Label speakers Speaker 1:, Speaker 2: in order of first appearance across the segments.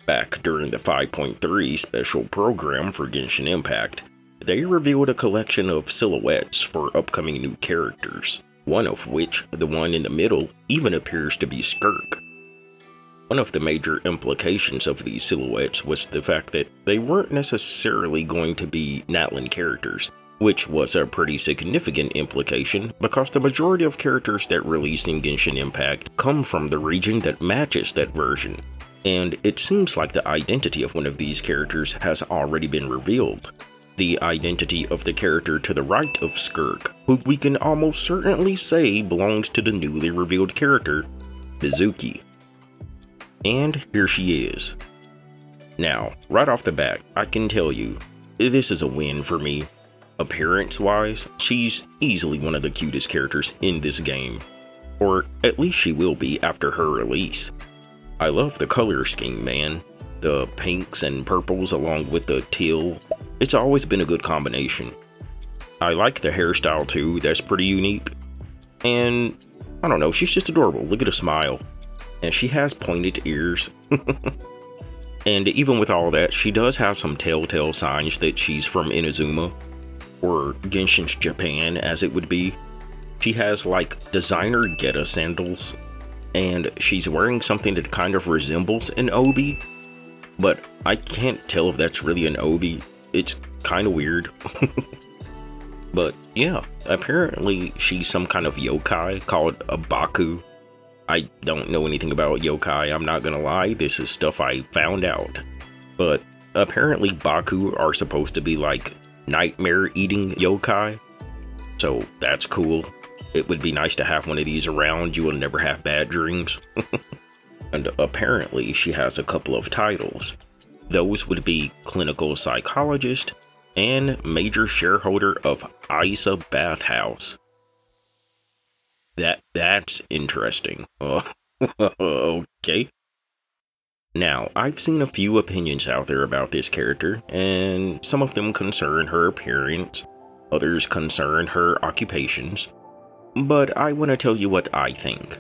Speaker 1: Back during the 5.3 special program for Genshin Impact, they revealed a collection of silhouettes for upcoming new characters, one of which, the one in the middle, even appears to be Skirk. One of the major implications of these silhouettes was the fact that they weren't necessarily going to be Natlan characters, which was a pretty significant implication because the majority of characters that released in Genshin Impact come from the region that matches that version, and it seems like the identity of one of these characters has already been revealed. The identity of the character to the right of Skirk, who we can almost certainly say belongs to the newly revealed character, Mizuki. And here she is. Now, right off the bat, I can tell you, this is a win for me. Appearance-wise, she's easily one of the cutest characters in this game. Or at least she will be after her release. I love the color scheme, man. The pinks and purples along with the teal. It's always been a good combination. I like the hairstyle too, that's pretty unique. And, I don't know, she's just adorable. Look at her smile. And she has pointed ears. And even with all that, she does have some telltale signs that she's from Inazuma, or Genshin's Japan as it would be. She has like designer Geta sandals, and she's wearing something that kind of resembles an obi, but I can't tell if that's really an obi. It's kind of weird. But yeah, apparently she's some kind of yokai called a Baku. I don't know anything about yokai, I'm not gonna lie, this is stuff I found out. But apparently Baku are supposed to be like nightmare-eating yokai, so that's cool. It would be nice to have one of these around, you will never have bad dreams. And apparently she has a couple of titles. Those would be clinical psychologist and major shareholder of Isa Bathhouse. That's interesting. Okay. Now, I've seen a few opinions out there about this character, and some of them concern her appearance, others concern her occupations, but I want to tell you what I think.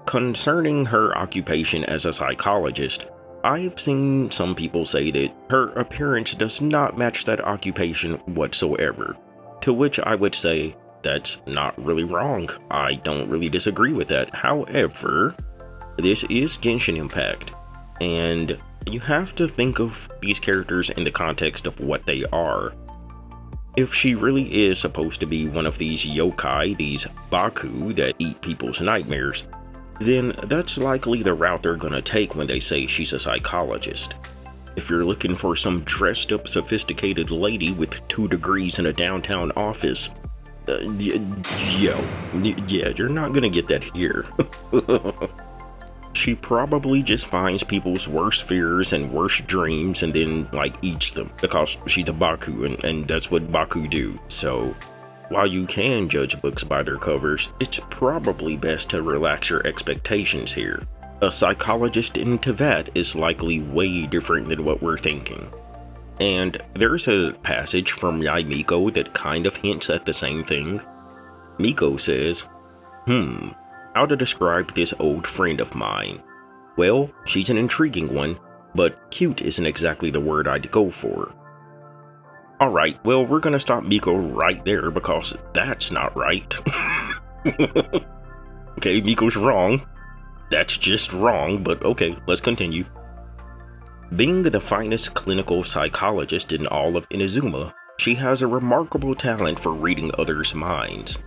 Speaker 1: Concerning her occupation as a psychologist, I've seen some people say that her appearance does not match that occupation whatsoever, to which I would say, that's not really wrong. I don't really disagree with that. However, this is Genshin Impact, and you have to think of these characters in the context of what they are. If she really is supposed to be one of these yokai, these Baku that eat people's nightmares, then that's likely the route they're gonna take when they say she's a psychologist. If you're looking for some dressed up sophisticated lady with 2 degrees in a downtown office, yeah, you're not gonna get that here. She probably just finds people's worst fears and worst dreams and then, like, eats them because she's a Baku and that's what Baku do. So, while you can judge books by their covers, it's probably best to relax your expectations here. A psychologist in Teyvat is likely way different than what we're thinking. And there's a passage from Miko that kind of hints at the same thing. Miko says, how to describe this old friend of mine? Well, she's an intriguing one, but cute isn't exactly the word I'd go for. Alright, well, we're gonna stop Miko right there because that's not right. Okay, Miko's wrong. That's just wrong, but okay, let's continue. Being the finest clinical psychologist in all of Inazuma, she has a remarkable talent for reading others' minds.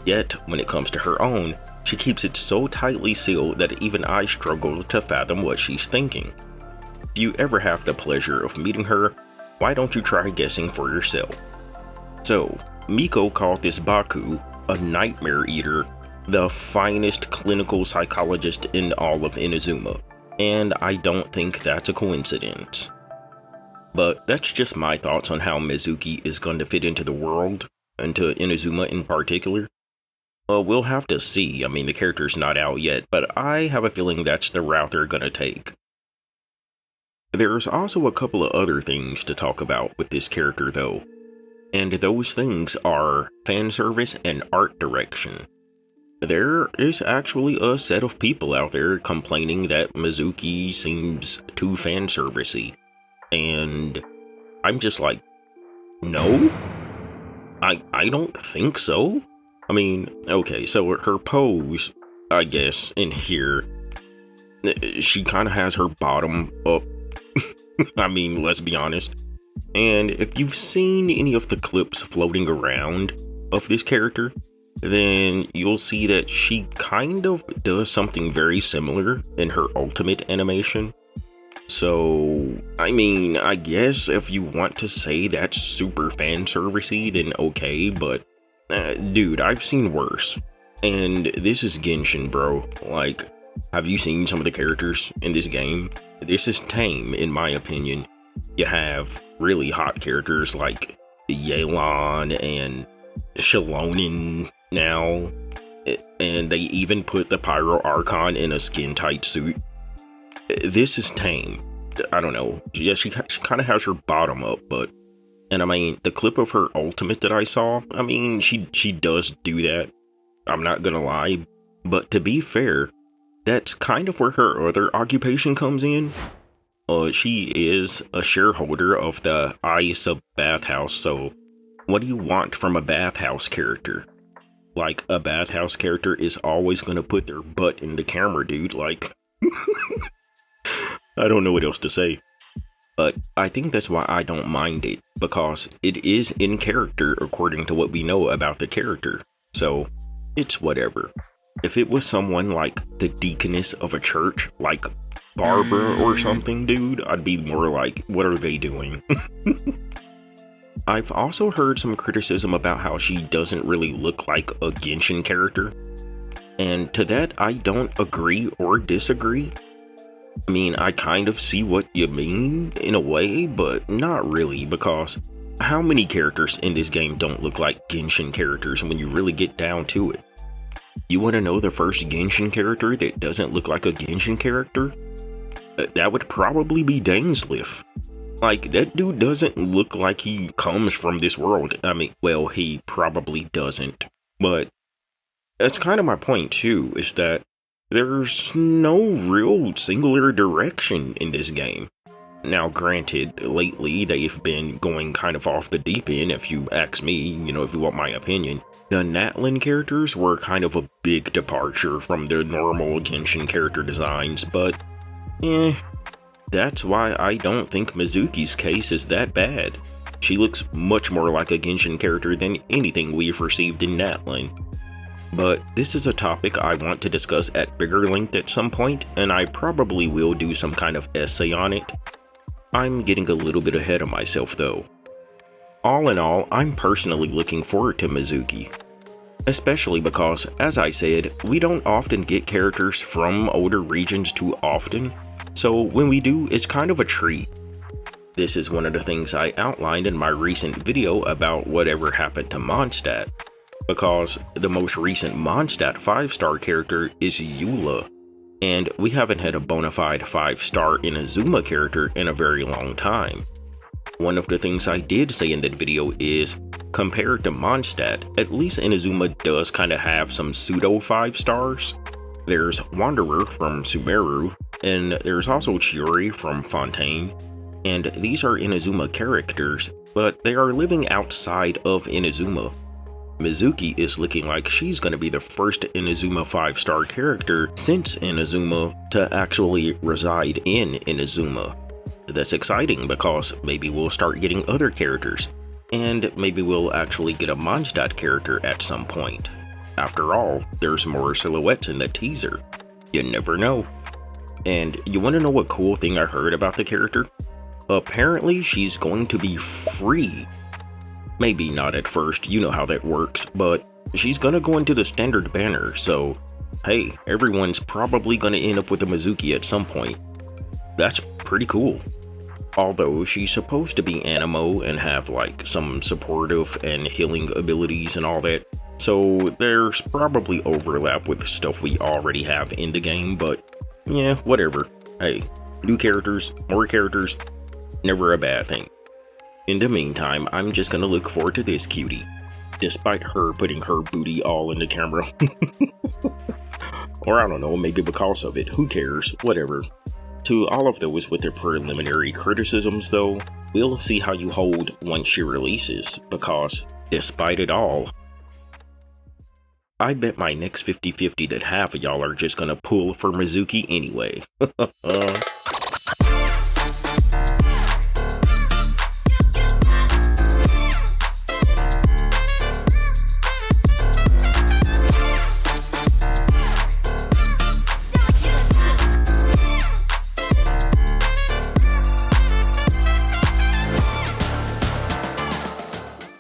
Speaker 1: Yet, when it comes to her own, she keeps it so tightly sealed that even I struggle to fathom what she's thinking. If you ever have the pleasure of meeting her, why don't you try guessing for yourself? So, Miko called this Baku, a nightmare eater, the finest clinical psychologist in all of Inazuma. And I don't think that's a coincidence. But that's just my thoughts on how Mizuki is going to fit into the world, into Inazuma in particular. We'll have to see. I mean, the character's not out yet, but I have a feeling that's the route they're going to take. There's also a couple of other things to talk about with this character though, and those things are fanservice and art direction. there is actually a set of people out there complaining that Mizuki seems too fanservice-y. And I'm just like, no? I don't think so. I mean, okay, so her pose, I guess, in here, she kind of has her bottom up. I mean, let's be honest. And if you've seen any of the clips floating around of this character, then you'll see that she kind of does something very similar in her ultimate animation. So, I mean, I guess if you want to say that's super fan servicey, then okay, but dude, I've seen worse. And this is Genshin, bro. Like, have you seen some of the characters in this game? This is tame, in my opinion. You have really hot characters like Yelan and Shalonin now, and they even put the Pyro Archon in a skin-tight suit. This is tame. I don't know. Yeah, she kind of has her bottom up, but... And I mean, the clip of her ultimate that I saw, I mean, she does do that. I'm not gonna lie. But to be fair, that's kind of where her other occupation comes in. She is a shareholder of the Ice of Bathhouse, so what do you want from a bathhouse character? Like, a bathhouse character is always gonna put their butt in the camera, dude, like... I don't know what else to say. But I think that's why I don't mind it, because it is in character according to what we know about the character. So, it's whatever. If it was someone like the deaconess of a church, like Barbara or something, dude, I'd be more like, what are they doing? I've also heard some criticism about how she doesn't really look like a Genshin character. And to that, I don't agree or disagree. I mean, I kind of see what you mean in a way, but not really, because how many characters in this game don't look like Genshin characters when you really get down to it? You want to know the first Genshin character that doesn't look like a Genshin character? That would probably be Dainsleif. Like, that dude doesn't look like he comes from this world. I mean, well, he probably doesn't. But that's kind of my point too, is that there's no real singular direction in this game. Now, granted, lately they've been going kind of off the deep end, if you ask me, you know, if you want my opinion. The Natlin characters were kind of a big departure from their normal Genshin character designs, but that's why I don't think Mizuki's case is that bad. She looks much more like a Genshin character than anything we've received in Natlin. But this is a topic I want to discuss at bigger length at some point, and I probably will do some kind of essay on it. I'm getting a little bit ahead of myself though. All in all, I'm personally looking forward to Mizuki. Especially because, as I said, we don't often get characters from older regions too often, so when we do, it's kind of a treat. This is one of the things I outlined in my recent video about whatever happened to Mondstadt, because the most recent Mondstadt 5-star character is Eula, and we haven't had a bona fide 5-star Inazuma character in a very long time. One of the things I did say in that video is, compared to Mondstadt, at least Inazuma does kinda have some pseudo 5-stars. There's Wanderer from Sumeru, and there's also Chiori from Fontaine, and these are Inazuma characters, but they are living outside of Inazuma. Mizuki is looking like she's going to be the first Inazuma 5-star character since Inazuma to actually reside in Inazuma. That's exciting because maybe we'll start getting other characters, and maybe we'll actually get a Mondstadt character at some point. After all, there's more silhouettes in the teaser. You never know. And you want to know what cool thing I heard about the character? Apparently she's going to be free. Maybe not at first, you know how that works, but she's gonna go into the standard banner, so hey, everyone's probably gonna end up with a Mizuki at some point. That's pretty cool. Although she's supposed to be Animo and have like some supportive and healing abilities and all that, so there's probably overlap with stuff we already have in the game, but yeah, whatever. Hey, new characters, more characters, never a bad thing. In the meantime, I'm just gonna look forward to this cutie, despite her putting her booty all in the camera. Or I don't know, maybe because of it. Who cares? Whatever. To all of those with their preliminary criticisms, though, we'll see how you hold once she releases, because, despite it all, I bet my next 50-50 that half of y'all are just gonna pull for Mizuki anyway.